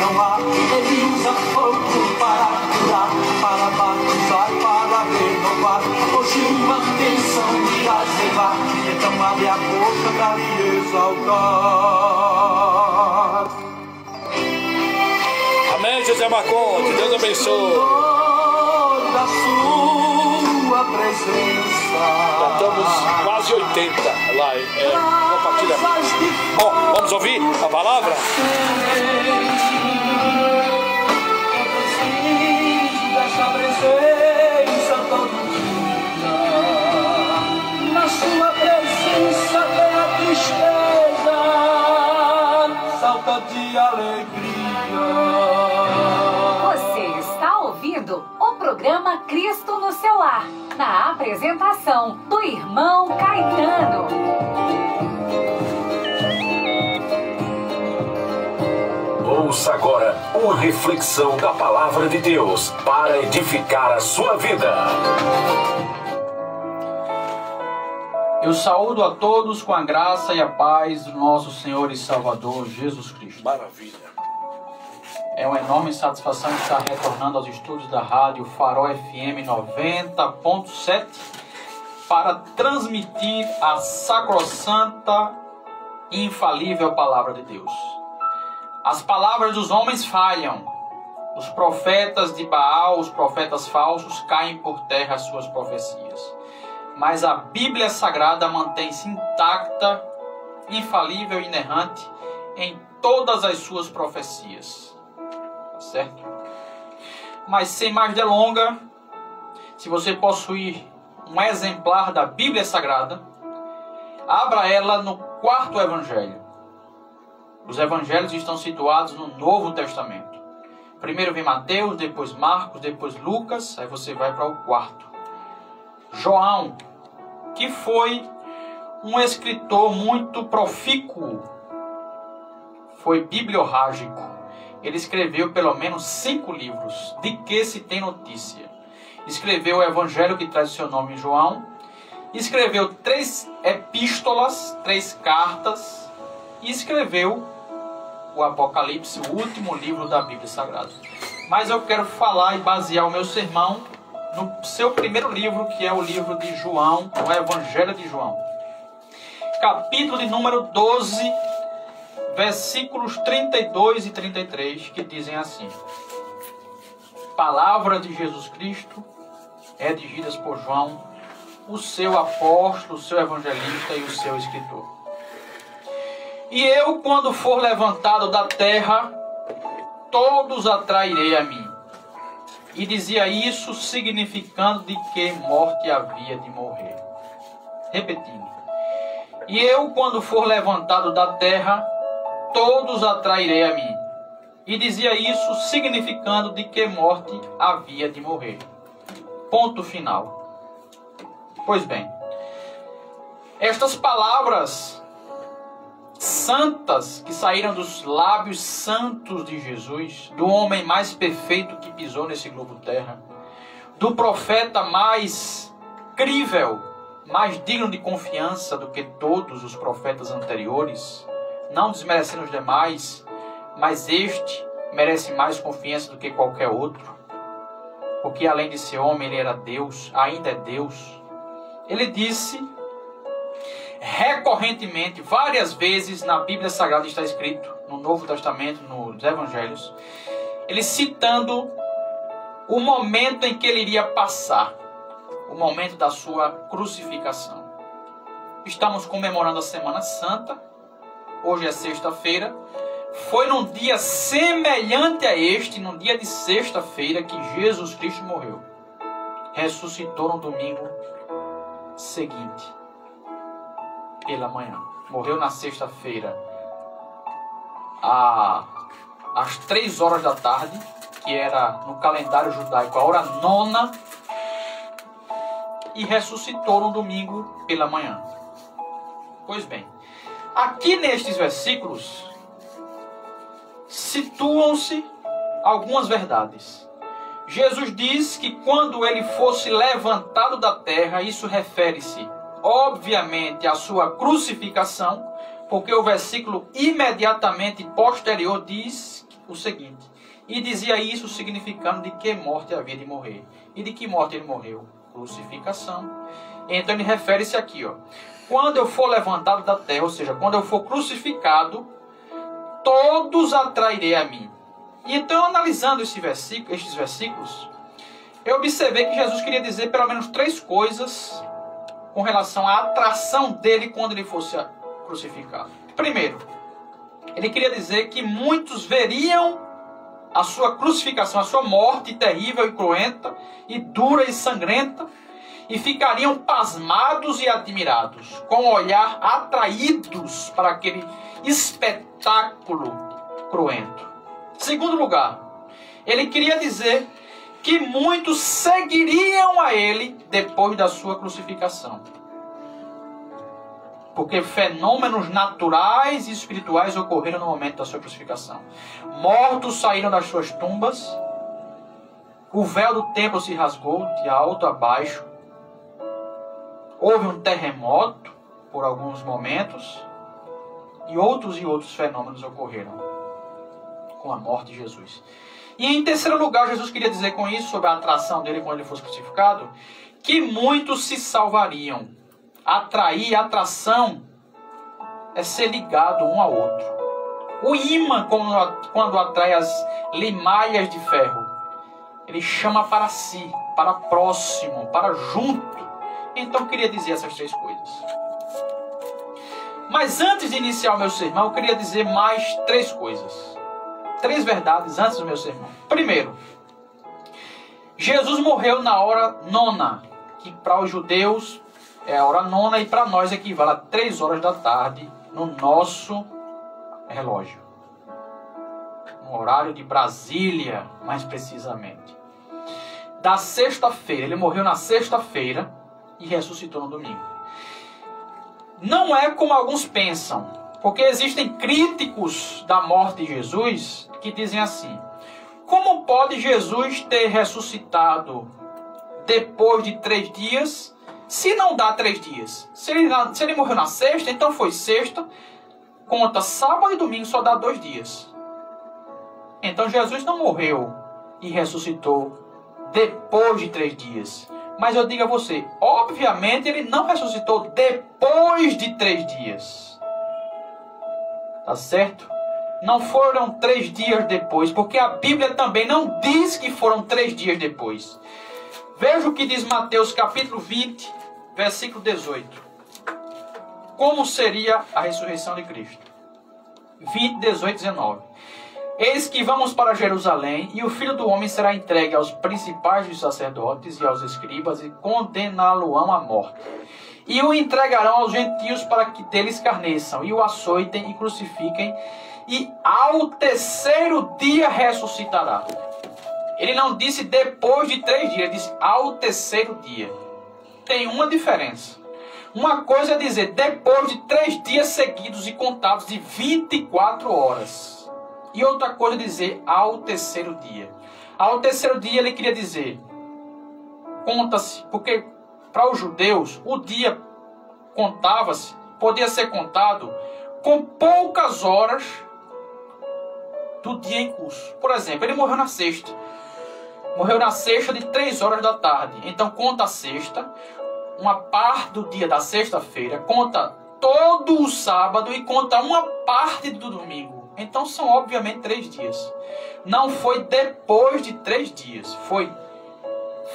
não há. Ele usa fogo para curar, para batizar, para renovar. Hoje uma bênção irás levar, então abre a boca para lhe exaltar. Amém, José Marcondes, Deus abençoe. Da sua presença. Já estamos quase 80 lá, compartilhamento. Bom, vamos ouvir a palavra? Dessa presença todo dia. Na sua presença tem a tristeza, salta de alegria. Você está ouvindo o programa Cristo no seu lar, na apresentação do irmão Caetano. Ouça agora uma reflexão da Palavra de Deus para edificar a sua vida. Eu saúdo a todos com a graça e a paz do nosso Senhor e Salvador Jesus Cristo. Maravilha. É uma enorme satisfação estar retornando aos estúdios da rádio Farol FM 90.7 para transmitir a sacrossanta e infalível Palavra de Deus. As palavras dos homens falham, os profetas de Baal, os profetas falsos, caem por terra as suas profecias. Mas a Bíblia Sagrada mantém-se intacta, infalível e inerrante em todas as suas profecias. Tá certo? Mas sem mais delonga, se você possuir um exemplar da Bíblia Sagrada, abra ela no 4º Evangelho. Os Evangelhos estão situados no Novo Testamento. Primeiro vem Mateus, depois Marcos, depois Lucas, aí você vai para o 4º. João, que foi um escritor muito profícuo, foi bibliorrágico. Ele escreveu pelo menos 5 livros, de que se tem notícia. Escreveu o Evangelho que traz o seu nome, João. Escreveu 3 epístolas, 3 cartas. E escreveu o Apocalipse, o último livro da Bíblia Sagrada. Mas eu quero falar e basear o meu sermão no seu primeiro livro, que é o livro de João, o Evangelho de João. Capítulo de número 12, versículos 32 e 33, que dizem assim: Palavra de Jesus Cristo, redigidas por João, o seu apóstolo, o seu evangelista e o seu escritor. E eu, quando for levantado da terra, todos atrairei a mim. E dizia isso significando de que morte havia de morrer. Repetindo. E eu, quando for levantado da terra, todos atrairei a mim. E dizia isso significando de que morte havia de morrer. Ponto final. Pois bem, estas palavras santas que saíram dos lábios santos de Jesus, do homem mais perfeito que pisou nesse globo terra, do profeta mais crível, mais digno de confiança do que todos os profetas anteriores, não desmerecendo os demais, mas este merece mais confiança do que qualquer outro, porque além de ser homem, ele era Deus, ainda é Deus. Ele disse recorrentemente, várias vezes na Bíblia Sagrada está escrito, no Novo Testamento, nos Evangelhos, ele citando o momento em que ele iria passar, o momento da sua crucificação. Estamos comemorando a Semana Santa, hoje é sexta-feira, foi num dia semelhante a este, num dia de sexta-feira, que Jesus Cristo morreu. Ressuscitou no domingo seguinte, pela manhã. Morreu na sexta-feira, às 3 horas da tarde, que era no calendário judaico a hora 9, e ressuscitou no domingo pela manhã. Pois bem, aqui nestes versículos situam-se algumas verdades. Jesus diz que quando ele fosse levantado da terra, isso refere-se obviamente à sua crucificação, porque o versículo imediatamente posterior diz o seguinte: e dizia isso significando de que morte havia de morrer. E de que morte ele morreu? Crucificação. Então ele refere-se aqui, ó: quando eu for levantado da terra, ou seja, quando eu for crucificado, todos atrairei a mim. E então, analisando estes versículos, eu observei que Jesus queria dizer pelo menos 3 coisas com relação à atração dele quando ele fosse crucificado. Primeiro, ele queria dizer que muitos veriam a sua crucificação, a sua morte terrível e cruenta, e dura e sangrenta, e ficariam pasmados e admirados, com o olhar atraídos para aquele espetáculo cruento. Segundo lugar, ele queria dizer que muitos seguiriam a ele depois da sua crucificação. Porque fenômenos naturais e espirituais ocorreram no momento da sua crucificação. Mortos saíram das suas tumbas, o véu do templo se rasgou de alto a baixo, houve um terremoto por alguns momentos, e outros fenômenos ocorreram com a morte de Jesus. E em terceiro lugar, Jesus queria dizer com isso, sobre a atração dele quando ele fosse crucificado, que muitos se salvariam. Atrair, atração, é ser ligado um ao outro. O ímã, quando atrai as limalhas de ferro, ele chama para si, para próximo, para junto. Então queria dizer essas 3 coisas. Mas antes de iniciar o meu sermão, eu queria dizer mais 3 coisas. 3 verdades antes do meu sermão. Primeiro, Jesus morreu na hora 9, que para os judeus é a hora 9 e para nós equivale a 3 horas da tarde no nosso relógio. No horário de Brasília, mais precisamente. Da sexta-feira, ele morreu na sexta-feira e ressuscitou no domingo. Não é como alguns pensam, porque existem críticos da morte de Jesus que dizem assim: como pode Jesus ter ressuscitado depois de 3 dias, se não dá 3 dias? Se ele morreu na sexta, então foi sexta, conta sábado e domingo, só dá 2 dias. Então Jesus não morreu e ressuscitou depois de 3 dias. Mas eu digo a você, obviamente ele não ressuscitou depois de 3 dias. Tá certo? Não foram 3 dias depois, porque a Bíblia também não diz que foram 3 dias depois. Veja o que diz Mateus capítulo 20, versículo 18. Como seria a ressurreição de Cristo? 20, 18, 19. Eis que vamos para Jerusalém, e o Filho do Homem será entregue aos principais dos sacerdotes e aos escribas, e condená-lo-ão à morte. E o entregarão aos gentios para que dele escarneçam, e o açoitem e crucifiquem, e ao 3º dia ressuscitará. Ele não disse depois de 3 dias, ele disse ao 3º dia. Tem uma diferença. Uma coisa é dizer depois de 3 dias seguidos e contados de 24 horas. E outra coisa é dizer ao 3º dia. Ao 3º dia ele queria dizer, conta-se, porque para os judeus o dia contava-se, podia ser contado com poucas horas do dia em curso. Por exemplo, ele morreu na sexta. Morreu na sexta de 3 horas da tarde. Então conta a sexta, uma parte do dia da sexta-feira, conta todo o sábado e conta uma parte do domingo. Então são obviamente 3 dias. Não foi depois de 3 dias.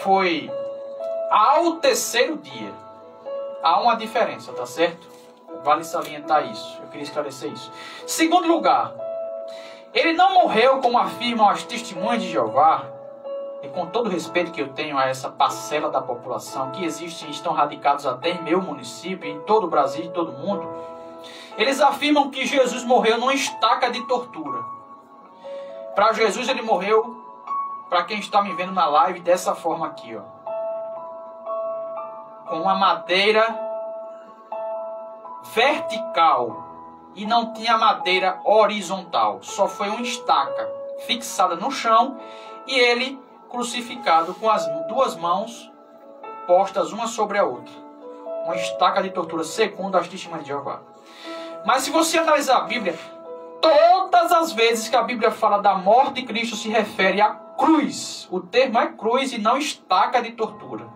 Foi ao 3º dia. Há uma diferença, tá certo? Vale salientar isso. Eu queria esclarecer isso. Segundo lugar, ele não morreu como afirmam as testemunhas de Jeová. E com todo o respeito que eu tenho a essa parcela da população que existem e estão radicados até em meu município, em todo o Brasil e em todo o mundo, eles afirmam que Jesus morreu numa estaca de tortura. Para Jesus ele morreu, para quem está me vendo na live, dessa forma aqui, ó, com uma madeira vertical e não tinha madeira horizontal, só foi uma estaca fixada no chão e ele crucificado com as 2 mãos postas uma sobre a outra. Uma estaca de tortura segundo as testemunhas de Jeová. Mas se você analisar a Bíblia, todas as vezes que a Bíblia fala da morte de Cristo se refere à cruz. O termo é cruz e não estaca de tortura.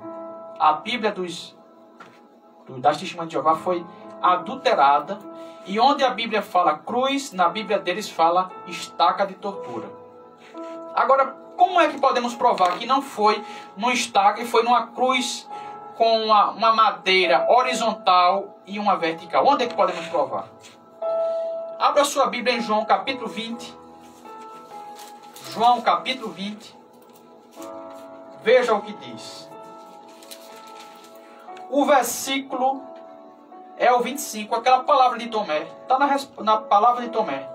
A Bíblia das Testemunhas de Jeová foi adulterada, e onde a Bíblia fala cruz, na Bíblia deles fala estaca de tortura. Agora, como é que podemos provar que não foi numa estaca e foi numa cruz com uma madeira horizontal e uma vertical? Onde é que podemos provar? Abra sua Bíblia em João capítulo 20. João capítulo 20. Veja o que diz. O versículo é o 25, aquela palavra de Tomé. Está na palavra de Tomé.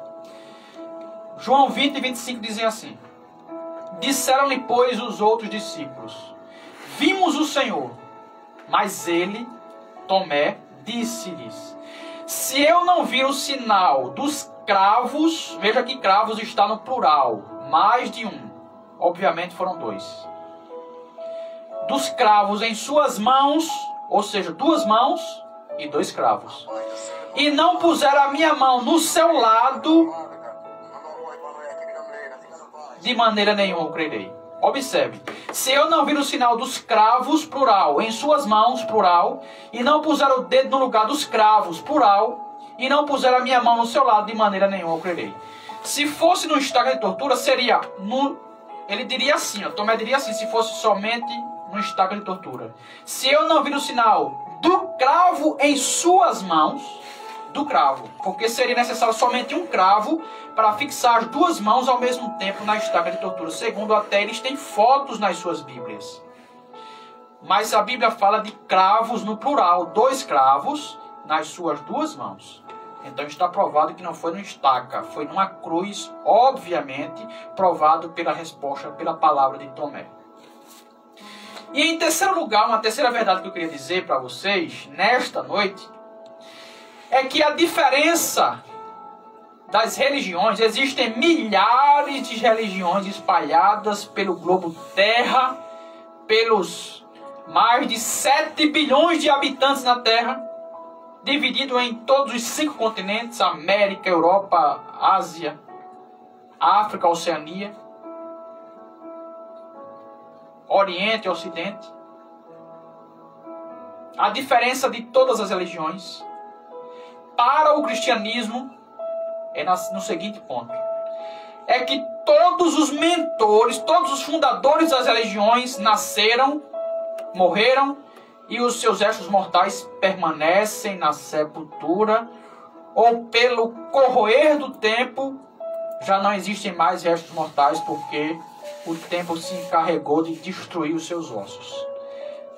João 20, 25 dizem assim: disseram-lhe, pois, os outros discípulos: vimos o Senhor. Mas ele, Tomé, disse-lhes: se eu não vir o sinal dos cravos, veja que cravos está no plural, mais de um, obviamente foram dois, dos cravos em suas mãos, ou seja, 2 mãos e 2 cravos, e não puser a minha mão no seu lado, de maneira nenhuma eu crerei. Observe, se eu não vir o sinal dos cravos, plural, em suas mãos, plural, e não puser o dedo no lugar dos cravos, plural, e não puser a minha mão no seu lado, de maneira nenhuma eu crerei. Se fosse no estaca de tortura, seria ele diria assim, Tomé diria assim, se fosse somente no estaca de tortura: se eu não vir o sinal do cravo em suas mãos, do cravo, porque seria necessário somente um cravo para fixar as 2 mãos ao mesmo tempo na estaca de tortura. Segundo até eles têm fotos nas suas Bíblias. Mas a Bíblia fala de cravos no plural, 2 cravos nas suas 2 mãos. Então está provado que não foi no estaca, foi numa cruz, obviamente, provado pela resposta, pela palavra de Tomé. E em terceiro lugar, uma terceira verdade que eu queria dizer para vocês, nesta noite, é que a diferença das religiões, existem milhares de religiões espalhadas pelo globo Terra, pelos mais de 7 bilhões de habitantes na Terra, dividido em todos os 5 continentes, América, Europa, Ásia, África, Oceania, Oriente e Ocidente. A diferença de todas as religiões para o cristianismo é no seguinte ponto: é que todos os mentores, todos os fundadores das religiões nasceram, morreram, e os seus restos mortais permanecem na sepultura, ou pelo corroer do tempo já não existem mais restos mortais, porque o tempo se encarregou de destruir os seus ossos.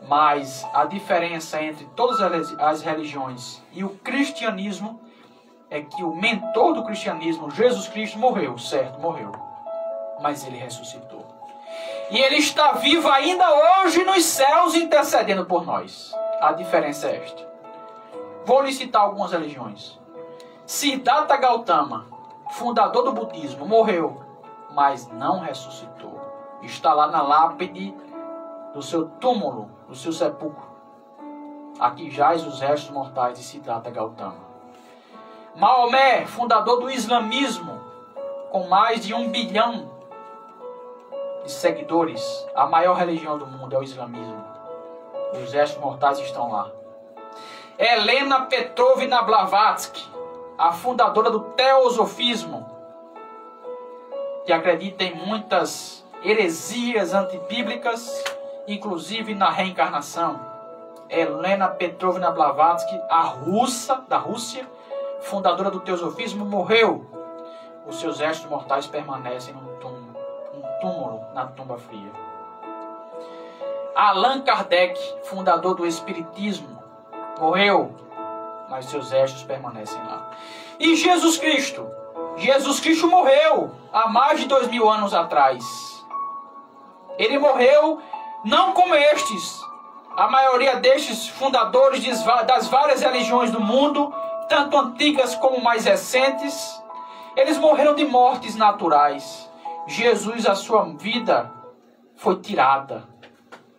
Mas a diferença entre todas as religiões e o cristianismo é que o mentor do cristianismo, Jesus Cristo, morreu, certo, morreu, mas ele ressuscitou. E ele está vivo ainda hoje nos céus, intercedendo por nós. A diferença é esta. Vou lhe citar algumas religiões. Siddhartha Gautama, fundador do budismo, morreu, mas não ressuscitou. Está lá na lápide do seu túmulo, do seu sepulcro. Aqui jaz os restos mortais de Siddhartha Gautama. Maomé, fundador do islamismo, com mais de 1 bilhão de seguidores, a maior religião do mundo é o islamismo. Os restos mortais estão lá. Helena Petrovna Blavatsky, a fundadora do teosofismo, que acredita em muitas heresias antibíblicas, inclusive na reencarnação. Helena Petrovna Blavatsky, a russa, da Rússia, fundadora do teosofismo, morreu. Os seus restos mortais permanecem num túmulo na tumba fria. Allan Kardec, fundador do espiritismo, morreu, mas seus restos permanecem lá. E Jesus Cristo? Jesus Cristo morreu há mais de 2000 anos atrás. Ele morreu não como estes, a maioria destes fundadores das várias religiões do mundo, tanto antigas como mais recentes. Eles morreram de mortes naturais. Jesus, a sua vida foi tirada.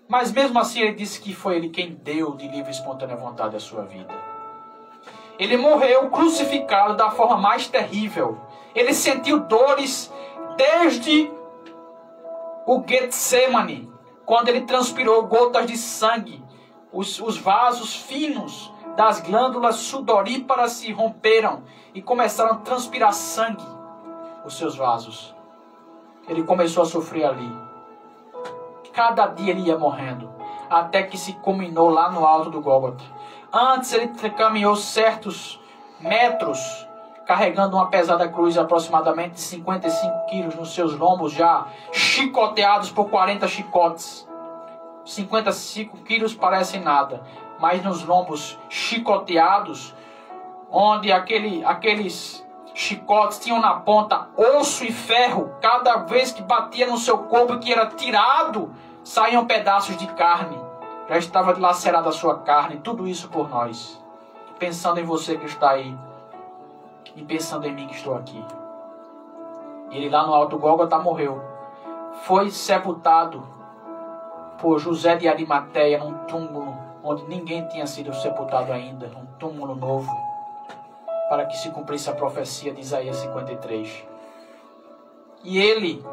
Mas mesmo assim ele disse que foi ele quem deu de livre e espontânea vontade a sua vida. Ele morreu crucificado da forma mais terrível. Ele sentiu dores desde o Getsemane, quando ele transpirou gotas de sangue. Os vasos finos das glândulas sudoríparas se romperam e começaram a transpirar sangue, os seus vasos. Ele começou a sofrer ali. Cada dia ele ia morrendo, até que se culminou lá no alto do Gólgota. Antes ele caminhou certos metros, carregando uma pesada cruz, aproximadamente de 55 quilos nos seus lombos, já chicoteados por 40 chicotes. 55 quilos parecem nada, mas nos lombos chicoteados, onde aqueles chicotes tinham na ponta osso e ferro, cada vez que batia no seu corpo, que era tirado, saíam pedaços de carne. Já estava dilacerada a sua carne, tudo isso por nós. Pensando em você que está aí, e pensando em mim que estou aqui. Ele lá no alto Gólgota morreu. Foi sepultado por José de Arimateia num túmulo onde ninguém tinha sido sepultado ainda, um túmulo novo, para que se cumprisse a profecia de Isaías 53. E ele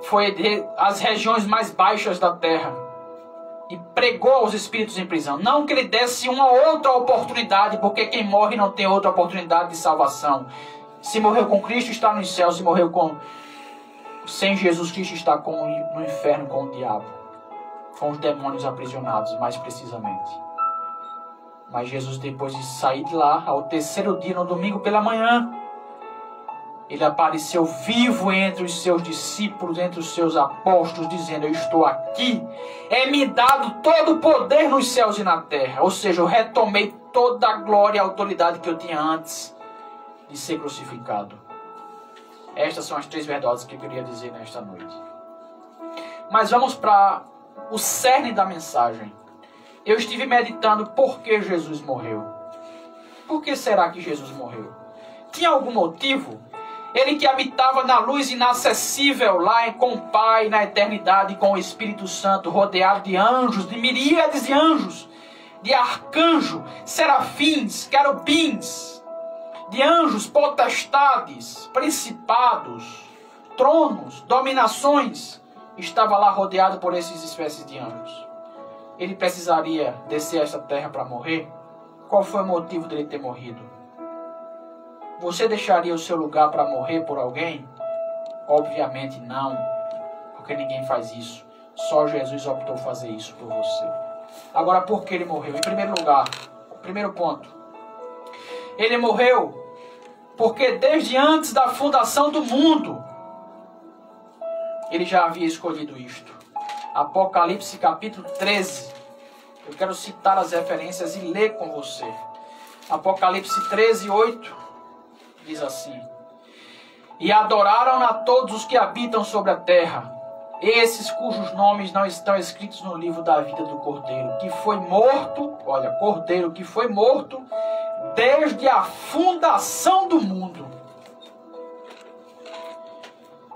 foi às regiões mais baixas da terra e pregou aos espíritos em prisão. Não que ele desse uma outra oportunidade, porque quem morre não tem outra oportunidade de salvação. Se morreu com Cristo, está no céu. Se morreu sem Jesus Cristo, está no inferno com o diabo, com os demônios aprisionados, mais precisamente. Mas Jesus, depois de sair de lá, ao terceiro dia, no domingo pela manhã, ele apareceu vivo entre os seus discípulos, entre os seus apóstolos, dizendo: eu estou aqui, é-me dado todo o poder nos céus e na terra. Ou seja, eu retomei toda a glória e a autoridade que eu tinha antes de ser crucificado. Estas são as 3 verdades que eu queria dizer nesta noite. Mas vamos para o cerne da mensagem. Eu estive meditando por que Jesus morreu. Por que será que Jesus morreu? Tinha algum motivo? Ele que habitava na luz inacessível lá com o Pai, na eternidade, com o Espírito Santo, rodeado de anjos, de miríades de anjos, de arcanjos, serafins, querubins, de anjos, potestades, principados, tronos, dominações, estava lá rodeado por essas espécies de anjos. Ele precisaria descer a esta terra para morrer? Qual foi o motivo dele ter morrido? Você deixaria o seu lugar para morrer por alguém? Obviamente não, porque ninguém faz isso. Só Jesus optou fazer isso por você. Agora, por que ele morreu? Em primeiro lugar, primeiro ponto. Ele morreu porque desde antes da fundação do mundo, ele já havia escolhido isto. Apocalipse capítulo 13. Eu quero citar as referências e ler com você. Apocalipse 13, 8. Diz assim: e adoraram a todos os que habitam sobre a terra, esses cujos nomes não estão escritos no livro da vida do Cordeiro, que foi morto, olha, Cordeiro que foi morto desde a fundação do mundo.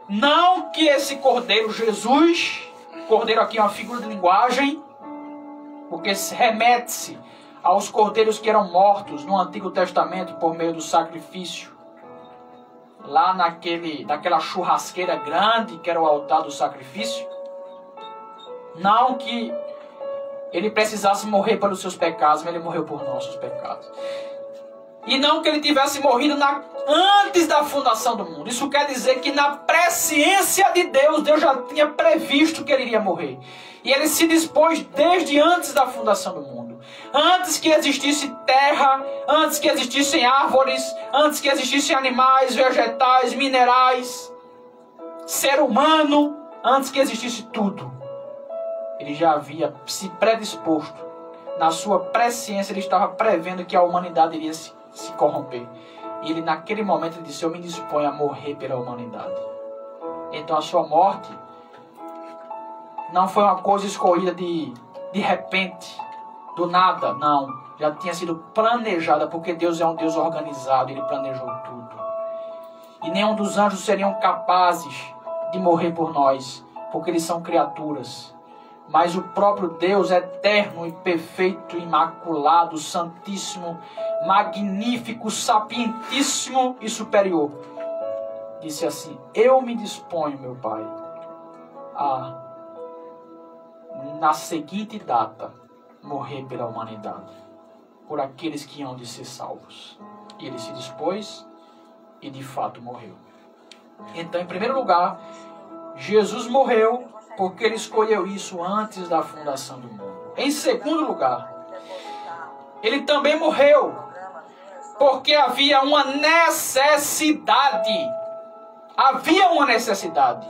Não que esse Cordeiro, Jesus, Cordeiro aqui é uma figura de linguagem, porque remete-se aos cordeiros que eram mortos no Antigo Testamento por meio do sacrifício, lá naquela churrasqueira grande que era o altar do sacrifício. Não que ele precisasse morrer pelos seus pecados, mas ele morreu por nossos pecados. E não que ele tivesse morrido antes da fundação do mundo. Isso quer dizer que na presciência de Deus, Deus já tinha previsto que ele iria morrer. E ele se dispôs desde antes da fundação do mundo. Antes que existisse terra, antes que existissem árvores, antes que existissem animais, vegetais, minerais, ser humano, antes que existisse tudo, ele já havia se predisposto. Na sua presciência, ele estava prevendo que a humanidade iria se corromper. E ele, naquele momento, ele disse: eu me disponho a morrer pela humanidade. Então a sua morte não foi uma coisa escolhida de repente, do nada, não. Já tinha sido planejada, porque Deus é um Deus organizado, ele planejou tudo. E nenhum dos anjos seriam capazes de morrer por nós, porque eles são criaturas. mas o próprio Deus eterno e perfeito, imaculado, santíssimo, magnífico, sapientíssimo e superior, disse assim: eu me disponho, meu Pai, a, na seguinte data, morrer pela humanidade, por aqueles que hão de ser salvos. E ele se dispôs e de fato morreu. Então, em primeiro lugar, Jesus morreu porque ele escolheu isso antes da fundação do mundo. Em segundo lugar, ele também morreu porque havia uma necessidade. Havia uma necessidade.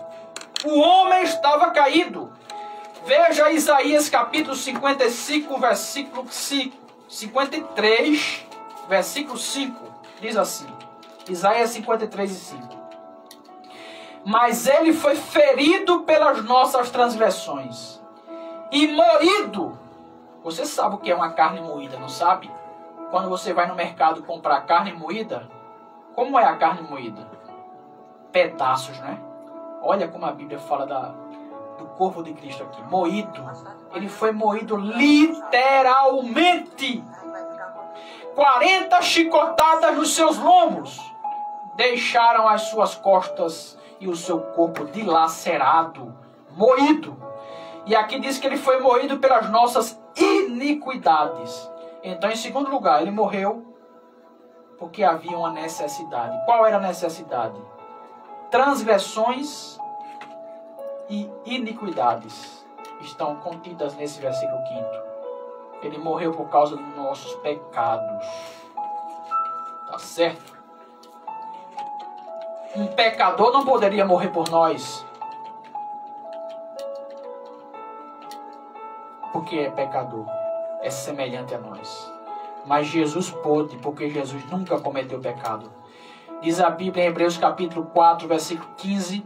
O homem estava caído. Veja Isaías capítulo 55, versículo 53, versículo 5. Diz assim, Isaías 53 e 5. Mas ele foi ferido pelas nossas transgressões e moído. Você sabe o que é uma carne moída, não sabe? Quando você vai no mercado comprar carne moída, como é a carne moída? Pedaços, né? Olha como a Bíblia fala do corpo de Cristo aqui. Moído. Ele foi moído literalmente. 40 chicotadas nos seus lombos deixaram as suas costas e o seu corpo dilacerado, moído. E aqui diz que ele foi moído pelas nossas iniquidades. Então, em segundo lugar, ele morreu porque havia uma necessidade. Qual era a necessidade? Transgressões e iniquidades estão contidas nesse versículo 5º. Ele morreu por causa dos nossos pecados. Tá certo? Um pecador não poderia morrer por nós, porque é pecador, é semelhante a nós. Mas Jesus pôde, porque Jesus nunca cometeu pecado. Diz a Bíblia em Hebreus capítulo 4, versículo 15: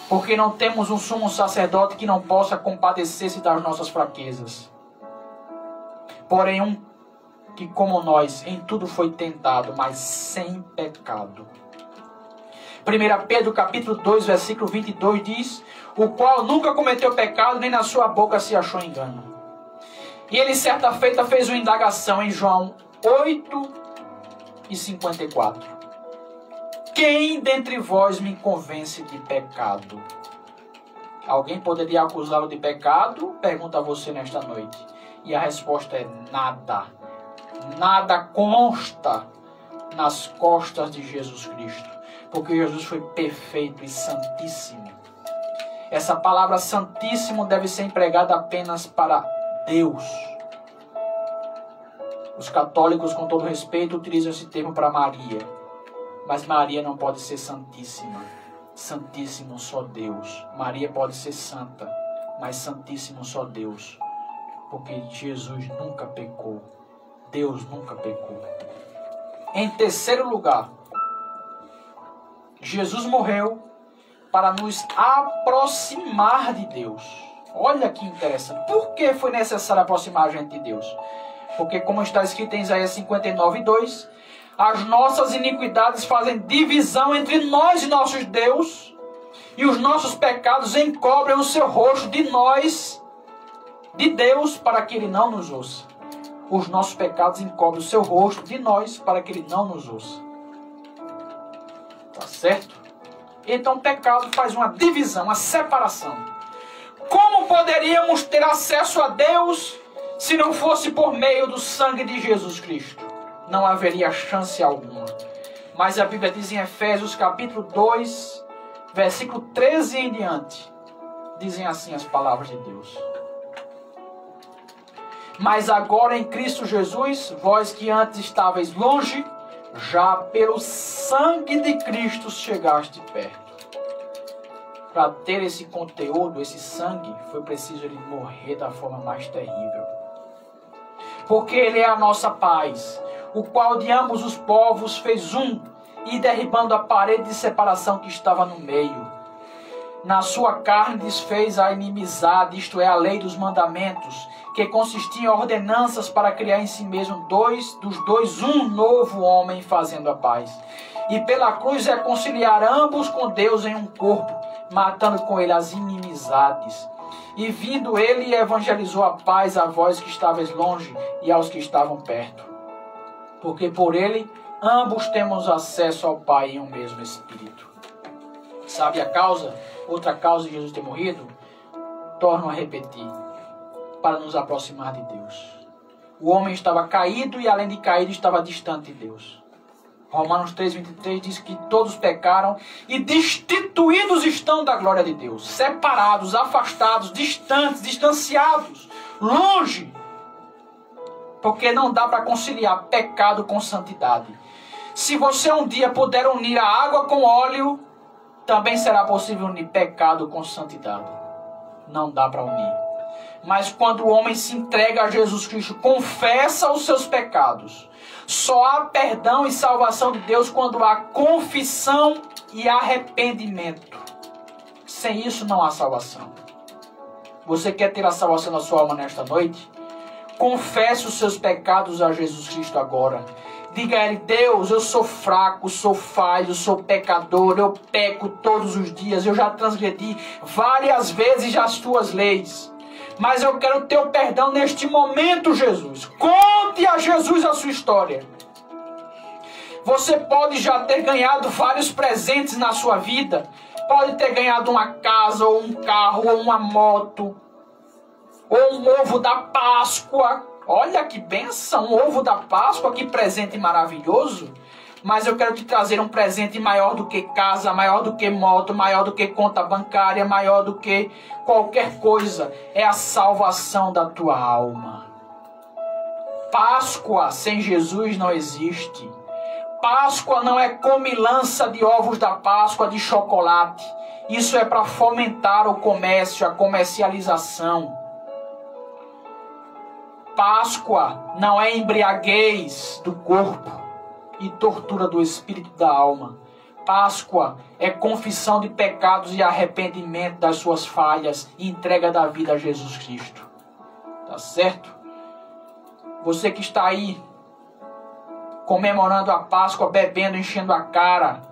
porque não temos um sumo sacerdote que não possa compadecer-se das nossas fraquezas, porém um que como nós em tudo foi tentado, mas sem pecado. 1 Pedro capítulo 2, versículo 22 diz: o qual nunca cometeu pecado, nem na sua boca se achou engano. E ele certa feita fez uma indagação em João 8 e 54. Quem dentre vós me convence de pecado? Alguém poderia acusá-lo de pecado? Pergunta a você nesta noite. E a resposta é nada. Nada consta nas costas de Jesus Cristo, porque Jesus foi perfeito e santíssimo. Essa palavra santíssimo deve ser empregada apenas para Deus. Os católicos, com todo respeito, utilizam esse termo para Maria, mas Maria não pode ser santíssima. Santíssimo só Deus. Maria pode ser santa, mas santíssimo só Deus, porque Jesus nunca pecou. Deus nunca pecou. Em terceiro lugar, Jesus morreu para nos aproximar de Deus. Olha que interessante. Por que foi necessário aproximar a gente de Deus? Porque, como está escrito em Isaías 59, 2, as nossas iniquidades fazem divisão entre nós e nosso Deus, e os nossos pecados encobrem o seu rosto de nós, de Deus, para que Ele não nos ouça. Os nossos pecados encobrem o seu rosto de nós, para que Ele não nos ouça. Tá certo? Então o pecado faz uma divisão, uma separação. Como poderíamos ter acesso a Deus se não fosse por meio do sangue de Jesus Cristo? Não haveria chance alguma. Mas a Bíblia diz em Efésios capítulo 2, versículo 13 em diante, dizem assim as palavras de Deus: mas agora em Cristo Jesus, vós que antes estáveis longe, já pelo sangue de Cristo chegaste perto. Para ter esse conteúdo, esse sangue, foi preciso Ele morrer da forma mais terrível. Porque Ele é a nossa paz, o qual de ambos os povos fez um, e derribando a parede de separação que estava no meio, na sua carne desfez a inimizade, isto é, a lei dos mandamentos, que consistia em ordenanças para criar em si mesmo dos dois um novo homem, fazendo a paz. E pela cruz reconciliar ambos com Deus em um corpo, matando com ele as inimizades. E vindo ele, evangelizou a paz a vós que estavais longe e aos que estavam perto. Porque por ele, ambos temos acesso ao Pai em um mesmo Espírito. Sabe a causa? Outra causa de Jesus ter morrido? Torno a repetir. Para nos aproximar de Deus. O homem estava caído e além de caído estava distante de Deus. Romanos 3,23 diz que todos pecaram e destituídos estão da glória de Deus. Separados, afastados, distantes, distanciados, longe. Porque não dá para conciliar pecado com santidade. Se você um dia puder unir a água com óleo, também será possível unir pecado com santidade. Não dá para unir. Mas quando o homem se entrega a Jesus Cristo, confessa os seus pecados. Só há perdão e salvação de Deus quando há confissão e arrependimento. Sem isso não há salvação. Você quer ter a salvação da sua alma nesta noite? Confesse os seus pecados a Jesus Cristo agora. Diga a Ele: Deus, eu sou fraco, sou falho, sou pecador, eu peco todos os dias, eu já transgredi várias vezes as tuas leis. Mas eu quero teu perdão neste momento, Jesus. Conte a Jesus a sua história. Você pode já ter ganhado vários presentes na sua vida. Pode ter ganhado uma casa, ou um carro, ou uma moto. Ou um ovo da Páscoa. Olha que bênção, um ovo da Páscoa, que presente maravilhoso. Mas eu quero te trazer um presente maior do que casa, maior do que moto, maior do que conta bancária, maior do que qualquer coisa. É a salvação da tua alma. Páscoa sem Jesus não existe. Páscoa não é comilança de ovos da Páscoa, de chocolate. Isso é para fomentar o comércio, a comercialização. Páscoa não é embriaguez do corpo e tortura do espírito da alma. Páscoa é confissão de pecados e arrependimento das suas falhas e entrega da vida a Jesus Cristo. Tá certo? Você que está aí comemorando a Páscoa, bebendo, enchendo a cara,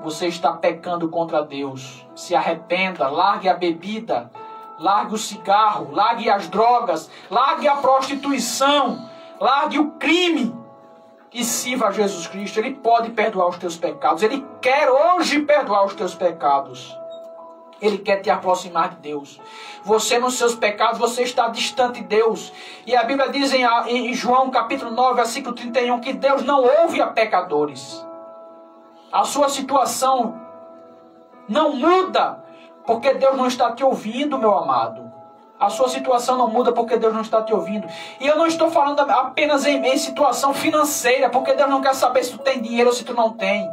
você está pecando contra Deus. Se arrependa, largue a bebida, largue o cigarro, largue as drogas, largue a prostituição, largue o crime. E sirva a Jesus Cristo. Ele pode perdoar os teus pecados. Ele quer hoje perdoar os teus pecados. Ele quer te aproximar de Deus. Você nos seus pecados, você está distante de Deus. E a Bíblia diz em João capítulo 9, versículo 31, que Deus não ouve a pecadores. A sua situação não muda porque Deus não está te ouvindo, meu amado. A sua situação não muda porque Deus não está te ouvindo. E eu não estou falando apenas em situação financeira, porque Deus não quer saber se tu tem dinheiro ou se tu não tem.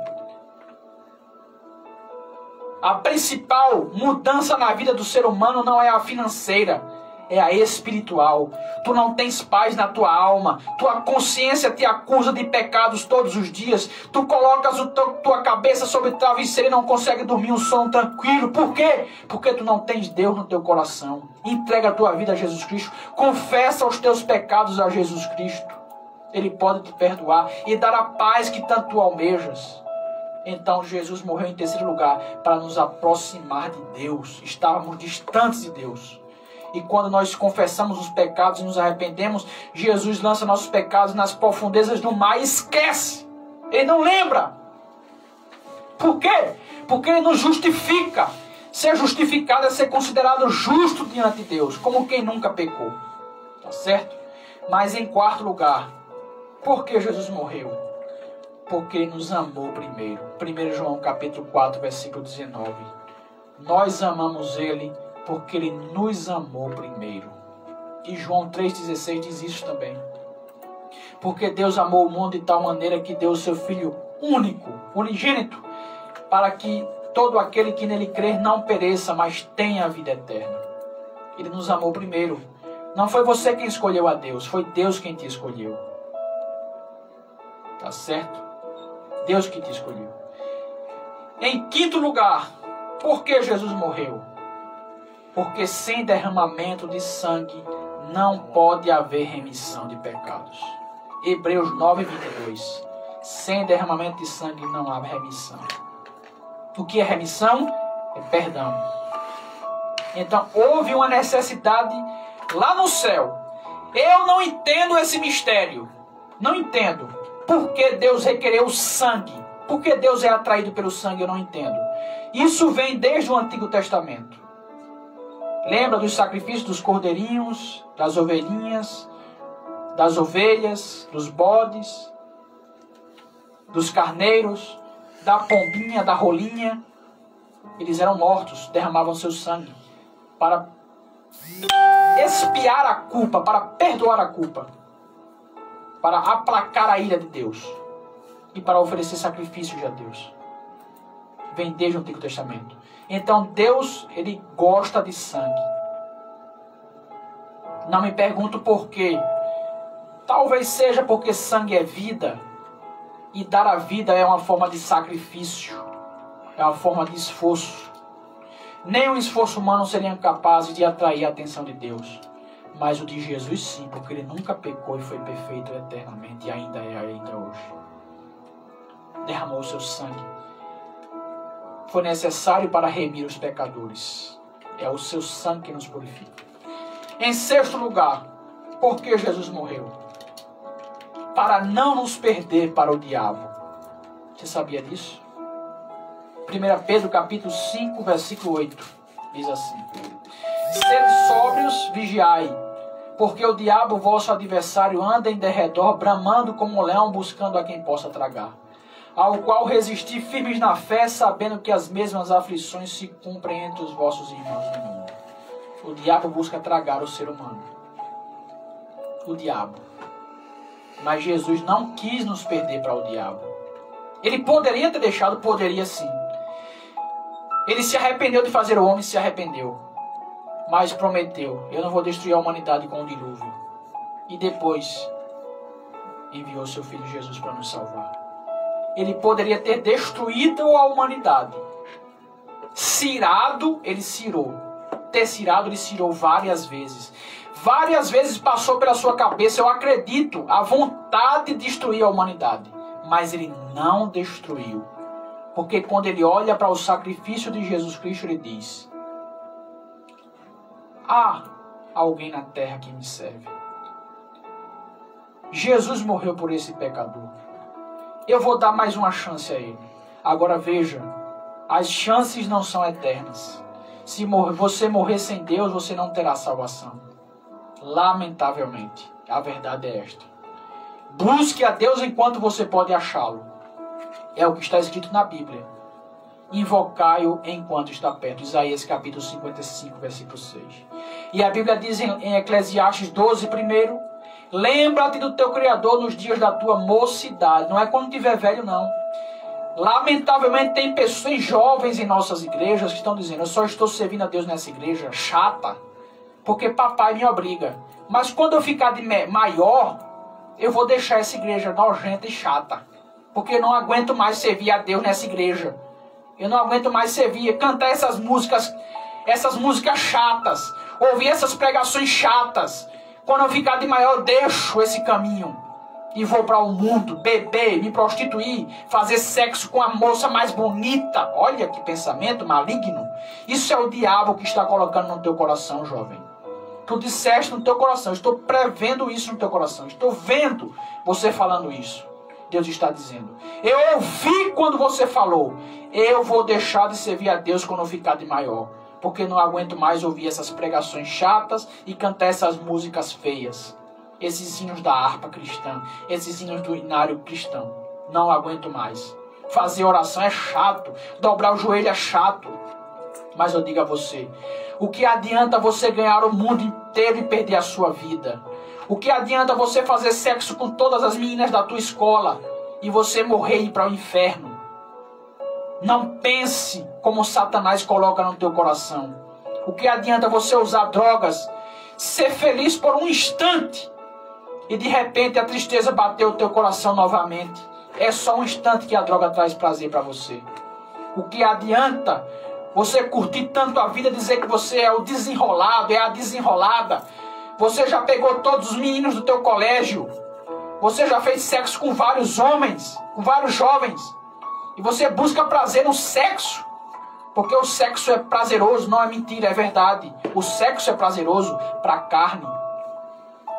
A principal mudança na vida do ser humano não é a financeira, é a espiritual. Tu não tens paz na tua alma. Tua consciência te acusa de pecados todos os dias. Tu colocas tua cabeça sobre o travesseiro e não consegue dormir um sono tranquilo. Por quê? Porque tu não tens Deus no teu coração. Entrega a tua vida a Jesus Cristo. Confessa os teus pecados a Jesus Cristo. Ele pode te perdoar e dar a paz que tanto tu almejas. Então Jesus morreu em terceiro lugar para nos aproximar de Deus. Estávamos distantes de Deus. E quando nós confessamos os pecados e nos arrependemos, Jesus lança nossos pecados nas profundezas do mar e esquece. Ele não lembra. Por quê? Porque Ele nos justifica. Ser justificado é ser considerado justo diante de Deus, como quem nunca pecou. Tá certo? Mas em quarto lugar, por que Jesus morreu? Porque Ele nos amou primeiro. 1 João capítulo 4, versículo 19. Nós amamos Ele porque Ele nos amou primeiro. E João 3,16 diz isso também. Porque Deus amou o mundo de tal maneira que deu o seu Filho único, unigênito, para que todo aquele que nele crer não pereça, mas tenha a vida eterna. Ele nos amou primeiro. Não foi você quem escolheu a Deus, foi Deus quem te escolheu. Tá certo? Deus que te escolheu. Em quinto lugar, por que Jesus morreu? Porque sem derramamento de sangue não pode haver remissão de pecados. Hebreus 9:22. Sem derramamento de sangue não há remissão. O que é remissão? É perdão. Então houve uma necessidade lá no céu. Eu não entendo esse mistério. Não entendo. Por que Deus requereu sangue? Por que Deus é atraído pelo sangue? Eu não entendo. Isso vem desde o Antigo Testamento. Lembra dos sacrifícios dos cordeirinhos, das ovelhinhas, das ovelhas, dos bodes, dos carneiros, da pombinha, da rolinha? Eles eram mortos, derramavam seu sangue para expiar a culpa, para perdoar a culpa, para aplacar a ira de Deus e para oferecer sacrifícios a Deus. Vem desde o Antigo Testamento. Então Deus, Ele gosta de sangue. Não me pergunto por quê. Talvez seja porque sangue é vida. E dar a vida é uma forma de sacrifício. É uma forma de esforço. Nem um esforço humano seria capaz de atrair a atenção de Deus. Mas o de Jesus sim, porque Ele nunca pecou e foi perfeito eternamente. E ainda é ainda hoje. Derramou o seu sangue. Foi necessário para remir os pecadores. É o seu sangue que nos purifica. Em sexto lugar, por que Jesus morreu? Para não nos perder para o diabo. Você sabia disso? 1 Pedro capítulo 5, versículo 8. Diz assim: Sede sóbrios, vigiai, porque o diabo, vosso adversário, anda em derredor, bramando como um leão, buscando a quem possa tragar. Ao qual resisti firmes na fé, sabendo que as mesmas aflições se cumprem entre os vossos irmãos no mundo. O diabo busca tragar o ser humano. O diabo. Mas Jesus não quis nos perder para o diabo. Ele poderia ter deixado, poderia sim. Ele se arrependeu de fazer o homem, se arrependeu. Mas prometeu: eu não vou destruir a humanidade com o dilúvio. E depois enviou seu Filho Jesus para nos salvar. Ele poderia ter destruído a humanidade. Cirado, ele cirou. Ter cirado, ele cirou várias vezes. Várias vezes passou pela sua cabeça, eu acredito, a vontade de destruir a humanidade. Mas ele não destruiu. Porque quando ele olha para o sacrifício de Jesus Cristo, ele diz: há alguém na terra que me serve. Jesus morreu por esse pecador. Eu vou dar mais uma chance a ele. Agora veja, as chances não são eternas. Se você morrer sem Deus, você não terá salvação. Lamentavelmente, a verdade é esta. Busque a Deus enquanto você pode achá-lo. É o que está escrito na Bíblia. Invocai-o enquanto está perto. Isaías capítulo 55, versículo 6. E a Bíblia diz em Eclesiastes 12, primeiro: lembra-te do teu Criador nos dias da tua mocidade. Não é quando tiver velho, não. Lamentavelmente tem pessoas jovens em nossas igrejas que estão dizendo: eu só estou servindo a Deus nessa igreja chata, porque papai me obriga. Mas quando eu ficar de maior, eu vou deixar essa igreja nojenta e chata. Porque eu não aguento mais servir a Deus nessa igreja. Eu não aguento mais servir, cantar essas músicas chatas, ouvir essas pregações chatas. Quando eu ficar de maior, eu deixo esse caminho e vou para o mundo, beber, me prostituir, fazer sexo com a moça mais bonita. Olha que pensamento maligno. Isso é o diabo que está colocando no teu coração, jovem. Tu disseste no teu coração, estou prevendo isso no teu coração, estou vendo você falando isso. Deus está dizendo: eu ouvi quando você falou, eu vou deixar de servir a Deus quando eu ficar de maior. Porque não aguento mais ouvir essas pregações chatas e cantar essas músicas feias. Esses hinos da harpa cristã, esses hinos do hinário cristão. Não aguento mais. Fazer oração é chato, dobrar o joelho é chato. Mas eu digo a você: o que adianta você ganhar o mundo inteiro e perder a sua vida? O que adianta você fazer sexo com todas as meninas da tua escola e você morrer e ir para o inferno? Não pense como Satanás coloca no teu coração. O que adianta você usar drogas, ser feliz por um instante e de repente a tristeza bater o teu coração novamente? É só um instante que a droga traz prazer para você. O que adianta você curtir tanto a vida, dizer que você é o desenrolado, é a desenrolada? Você já pegou todos os meninos do teu colégio. Você já fez sexo com vários homens, com vários jovens. E você busca prazer no sexo. Porque o sexo é prazeroso, não é mentira, é verdade. O sexo é prazeroso para a carne.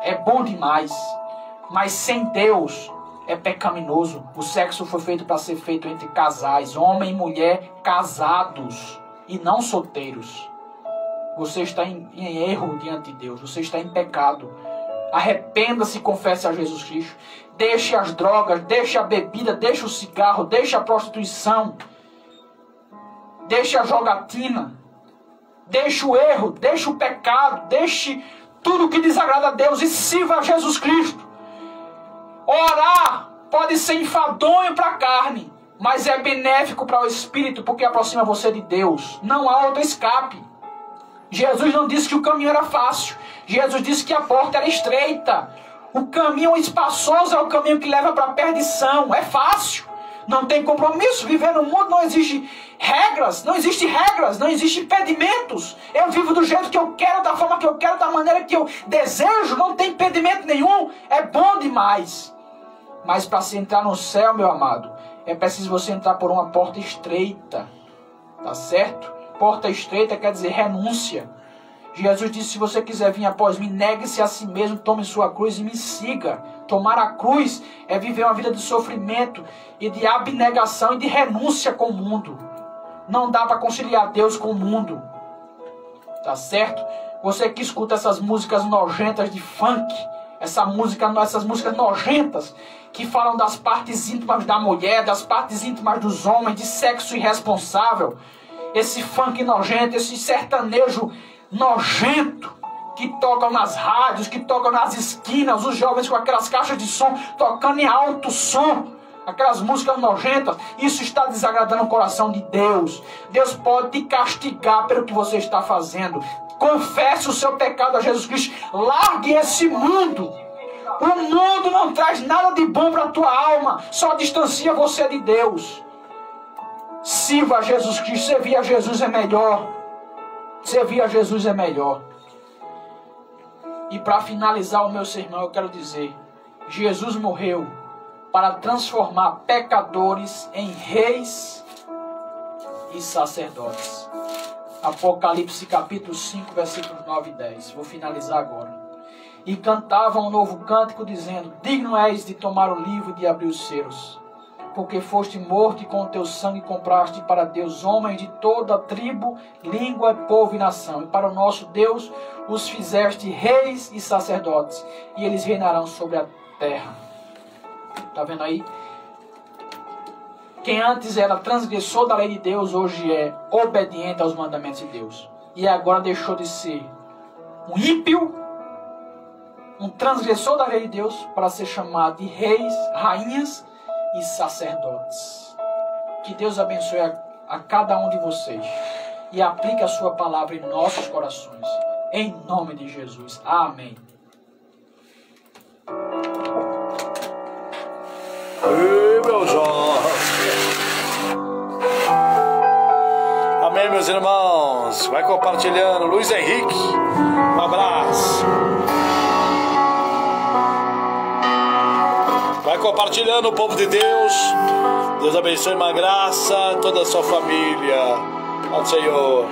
É bom demais. Mas sem Deus é pecaminoso. O sexo foi feito para ser feito entre casais, homem e mulher casados e não solteiros. Você está em erro diante de Deus. Você está em pecado. Arrependa-se e confesse a Jesus Cristo. Deixe as drogas, deixe a bebida, deixe o cigarro, deixe a prostituição. Deixe a jogatina. Deixe o erro, deixe o pecado, deixe tudo que desagrada a Deus e sirva a Jesus Cristo. Orar pode ser enfadonho para a carne, mas é benéfico para o Espírito, porque aproxima você de Deus. Não há outro escape. Jesus não disse que o caminho era fácil. Jesus disse que a porta era estreita. O caminho espaçoso é o caminho que leva para a perdição. É fácil. Não tem compromisso. Viver no mundo não existe regras. Não existe regras. Não existe impedimentos. Eu vivo do jeito que eu quero, da forma que eu quero, da maneira que eu desejo. Não tem impedimento nenhum. É bom demais. Mas para se entrar no céu, meu amado, é preciso você entrar por uma porta estreita. Tá certo? Porta estreita quer dizer renúncia. Jesus disse, se você quiser vir após mim, negue-se a si mesmo, tome sua cruz e me siga. Tomar a cruz é viver uma vida de sofrimento e de abnegação e de renúncia com o mundo. Não dá para conciliar Deus com o mundo. Tá certo? Você que escuta essas músicas nojentas de funk, essas músicas nojentas que falam das partes íntimas da mulher, das partes íntimas dos homens, de sexo irresponsável. Esse funk nojento, esse sertanejo nojento que tocam nas rádios, que tocam nas esquinas, os jovens com aquelas caixas de som tocando em alto som, aquelas músicas nojentas, isso está desagradando o coração de Deus. Deus pode te castigar pelo que você está fazendo. Confesse o seu pecado a Jesus Cristo. Largue esse mundo. O mundo não traz nada de bom para a tua alma, só distancia você de Deus. Sirva a Jesus Cristo. Servir a Jesus é melhor. Servir a Jesus é melhor. E para finalizar o meu sermão, eu quero dizer: Jesus morreu para transformar pecadores em reis e sacerdotes. Apocalipse capítulo 5, versículos 9 e 10. Vou finalizar agora. E cantavam um novo cântico, dizendo: digno és de tomar o livro e de abrir os selos, porque foste morto e com o teu sangue compraste para Deus homens de toda tribo, língua, povo e nação. E para o nosso Deus os fizeste reis e sacerdotes, e eles reinarão sobre a terra. Está vendo aí? Quem antes era transgressor da lei de Deus, hoje é obediente aos mandamentos de Deus. E agora deixou de ser um ímpio, um transgressor da lei de Deus, para ser chamado de reis, rainhas e sacerdotes. Que Deus abençoe a cada um de vocês e aplique a sua palavra em nossos corações. Em nome de Jesus. Amém. Ei, meu Jorge. Amém, meus irmãos. Vai compartilhando. Luiz Henrique, um abraço. Vai compartilhando, o povo de Deus. Deus abençoe, uma graça, toda a sua família. Ao Senhor.